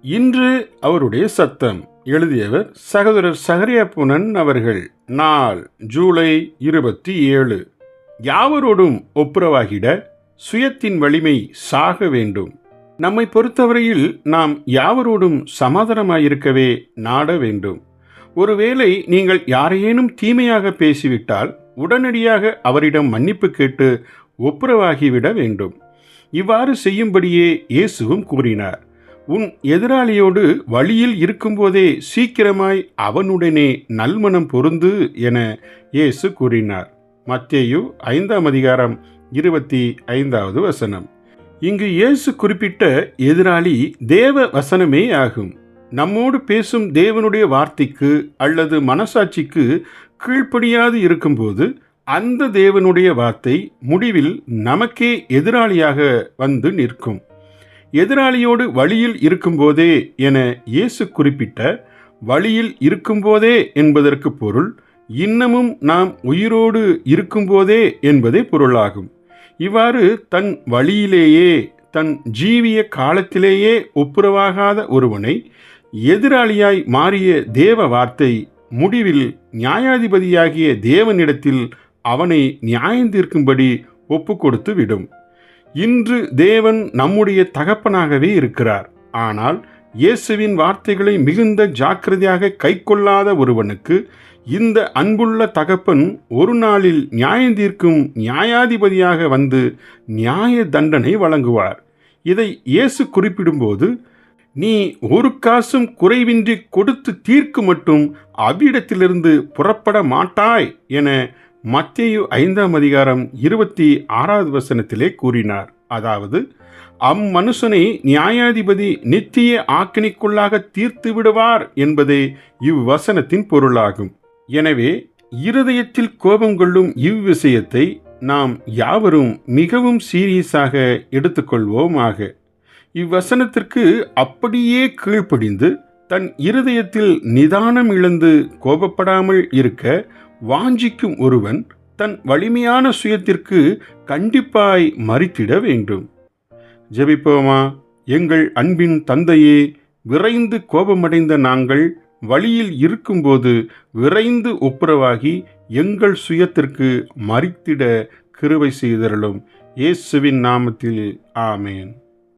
இன்று அவருடைய சத்தம். எழுதியவர் சகோதரர் சகரியா புனன் அவர்கள். நாள் ஜூலை 27. யாவரோடும் ஒப்புரவாகிட சுயத்தின் வலிமை சாக வேண்டும். நம்மை பொறுத்தவரையில் நாம் யாவரோடும் சமாதானமாயிருக்கவே நாட வேண்டும். ஒருவேளை நீங்கள் யாரையேனும் தீமையாக பேசிவிட்டால் உடனடியாக அவரிடம் மன்னிப்பு கேட்டு ஒப்புரவாகிவிட வேண்டும். இவ்வாறு செய்யும்படியே இயேசுவும் கூறினார். உன் எதிராளியோடு வழியில் இருக்கும்போதே சீக்கிரமாய் அவனுடனே நல்மனம் பொருந்து என இயேசு கூறினார். மத்தேயு 5:25. இங்கு இயேசு குறிப்பிட்ட எதிராளி தேவ வசனமே ஆகும். நம்மோடு பேசும் தேவனுடைய வார்த்தைக்கு அல்லது மனசாட்சிக்கு கீழ்ப்படியாது இருக்கும்போது அந்த தேவனுடைய வார்த்தை முடிவில் நமக்கே எதிராளியாக வந்து நிற்கும். எதிராளியோடு வழியில் இருக்கும்போதே என இயேசு குறிப்பிட்ட வழியில் இருக்கும்போதே என்பதற்கு பொருள் இன்னமும் நாம் உயிரோடு இருக்கும்போதே என்பதே பொருளாகும். இவ்வாறு தன் வழியிலேயே தன் ஜீவிய காலத்திலேயே ஒப்புரவாகாத ஒருவனை எதிராளியாய் மாறிய தேவ வார்த்தை முடிவில் நியாயாதிபதியாகிய தேவனிடத்தில் அவனை நியாயந்தீர்க்கும்படி ஒப்பு கொடுத்து விடும். இன்று தேவன் நம்முடைய தகப்பனாகவே இருக்கிறார். ஆனால் இயேசுவின் வார்த்தைகளை மிகுந்த ஜாக்கிரதையாக கைக்கொள்ளாத ஒருவனுக்கு இந்த அன்புள்ள தகப்பன் ஒரு நாளில் நியாயந்தீர்க்கும் நியாயாதிபதியாக வந்து நியாய தண்டனை வழங்குவார். இதை இயேசு குறிப்பிடும்போது, நீ ஒரு காசும் குறைவின்றி கொடுத்து தீர்க்கு மட்டும் அவ்விடத்திலிருந்து புறப்பட மாட்டாய் என மத்தேயு 5:26 கூறினார். அதாவது அம்மனுஷனை நியாயாதிபதி நித்திய ஆக்கினைக்குள்ளாக தீர்த்து விடுவார் என்பதே இவ்வசனத்தின் பொருளாகும். எனவே இருதயத்தில் கோபம் கொள்ளும் இவ்விஷயத்தை நாம் யாவரும் மிகவும் சீரியஸாக எடுத்துக்கொள்வோமாக. இவ்வசனத்திற்கு அப்படியே கீழ்ப்படிந்து தன் இருதயத்தில் நிதானம் இழந்து கோபப்படாமல் இருக்க வாஞ்சிக்கும் ஒருவன் தன் வலிமையான சுயத்திற்கு கண்டிப்பாய் மறித்திட வேண்டும். ஜெபிப்போமா. எங்கள் அன்பின் தந்தையே, விரைந்து கோபமடைந்த நாங்கள் வழியில் இருக்கும்போது விரைந்து ஒப்புரவாகி எங்கள் சுயத்திற்கு மறித்திட கிருபை செய்தருளும். இயேசுவின் நாமத்தில் ஆமேன்.